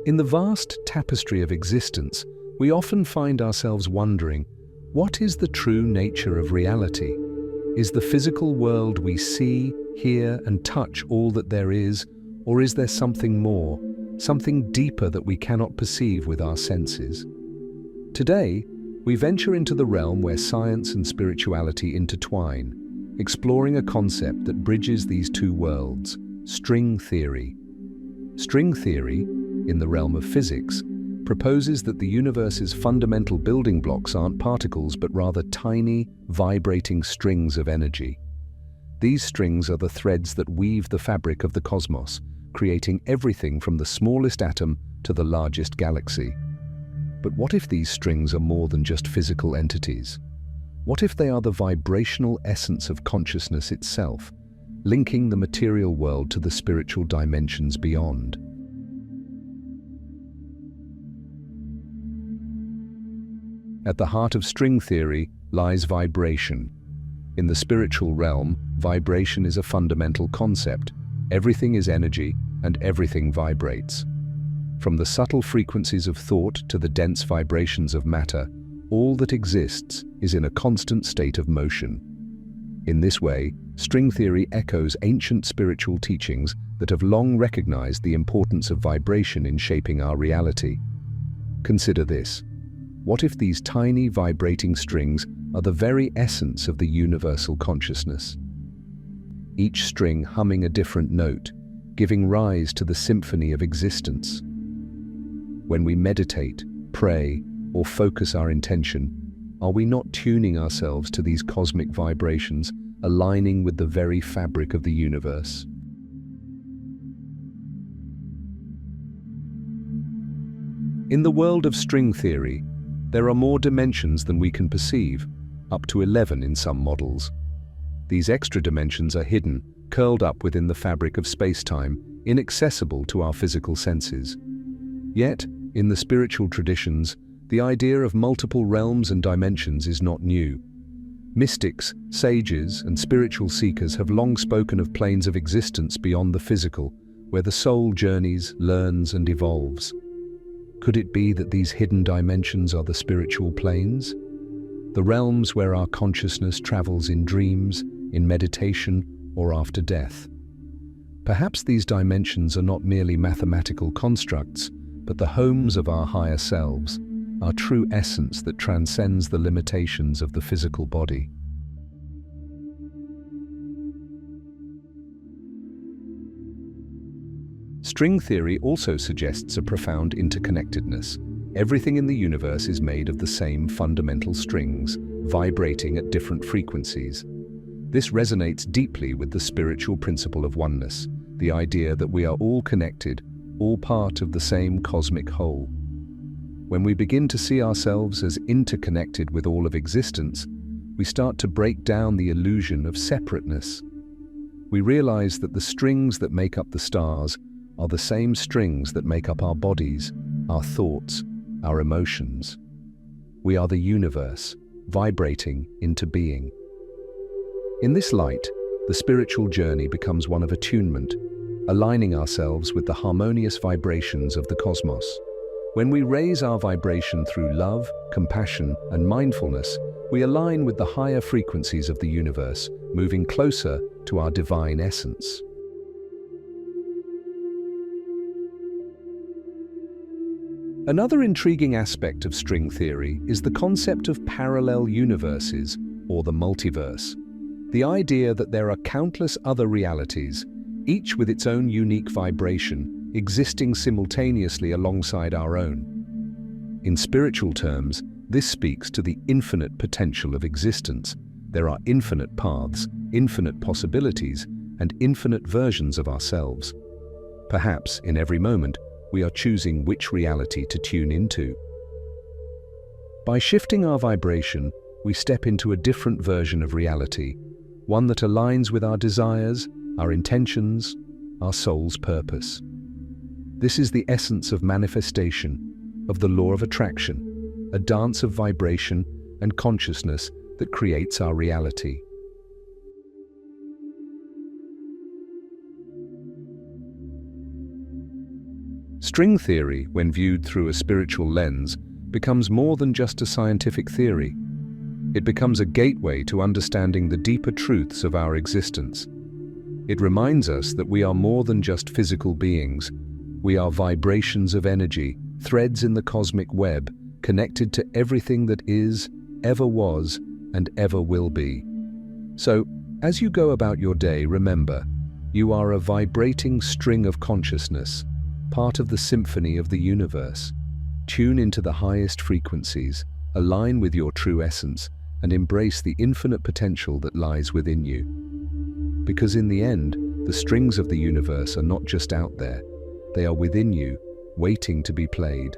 In the vast tapestry of existence, we often find ourselves wondering, what is the true nature of reality? Is the physical world we see, hear, and touch all that there is, or is there something more, something deeper that we cannot perceive with our senses? Today, we venture into the realm where science and spirituality intertwine, exploring a concept that bridges these two worlds: string theory. String theory, in the realm of physics, proposes that the universe's fundamental building blocks aren't particles but rather tiny, vibrating strings of energy. These strings are the threads that weave the fabric of the cosmos, creating everything from the smallest atom to the largest galaxy. But what if these strings are more than just physical entities? What if they are the vibrational essence of consciousness itself, linking the material world to the spiritual dimensions beyond? At the heart of string theory lies vibration. In the spiritual realm, vibration is a fundamental concept. Everything is energy, and everything vibrates. From the subtle frequencies of thought to the dense vibrations of matter, all that exists is in a constant state of motion. In this way, string theory echoes ancient spiritual teachings that have long recognized the importance of vibration in shaping our reality. Consider this. What if these tiny vibrating strings are the very essence of the universal consciousness? Each string humming a different note, giving rise to the symphony of existence. When we meditate, pray, or focus our intention, are we not tuning ourselves to these cosmic vibrations, aligning with the very fabric of the universe? In the world of string theory, there are more dimensions than we can perceive, up to 11 in some models. These extra dimensions are hidden, curled up within the fabric of space-time, inaccessible to our physical senses. Yet, in the spiritual traditions, the idea of multiple realms and dimensions is not new. Mystics, sages, and spiritual seekers have long spoken of planes of existence beyond the physical, where the soul journeys, learns, and evolves. Could it be that these hidden dimensions are the spiritual planes? The realms where our consciousness travels in dreams, in meditation, or after death. Perhaps these dimensions are not merely mathematical constructs, but the homes of our higher selves, our true essence that transcends the limitations of the physical body. String theory also suggests a profound interconnectedness. Everything in the universe is made of the same fundamental strings, vibrating at different frequencies. This resonates deeply with the spiritual principle of oneness, the idea that we are all connected, all part of the same cosmic whole. When we begin to see ourselves as interconnected with all of existence, we start to break down the illusion of separateness. We realize that the strings that make up the stars are the same strings that make up our bodies, our thoughts, our emotions. We are the universe, vibrating into being. In this light, the spiritual journey becomes one of attunement, aligning ourselves with the harmonious vibrations of the cosmos. When we raise our vibration through love, compassion, and mindfulness, we align with the higher frequencies of the universe, moving closer to our divine essence. Another intriguing aspect of string theory is the concept of parallel universes, or the multiverse. The idea that there are countless other realities, each with its own unique vibration, existing simultaneously alongside our own. In spiritual terms, this speaks to the infinite potential of existence. There are infinite paths, infinite possibilities, and infinite versions of ourselves. Perhaps, in every moment, we are choosing which reality to tune into. By shifting our vibration, we step into a different version of reality, one that aligns with our desires, our intentions, our soul's purpose. This is the essence of manifestation, of the law of attraction, a dance of vibration and consciousness that creates our reality. String theory, when viewed through a spiritual lens, becomes more than just a scientific theory. It becomes a gateway to understanding the deeper truths of our existence. It reminds us that we are more than just physical beings. We are vibrations of energy, threads in the cosmic web, connected to everything that is, ever was, and ever will be. So, as you go about your day, remember, you are a vibrating string of consciousness, part of the symphony of the universe. Tune into the highest frequencies, align with your true essence, and embrace the infinite potential that lies within you. Because in the end, the strings of the universe are not just out there, they are within you, waiting to be played.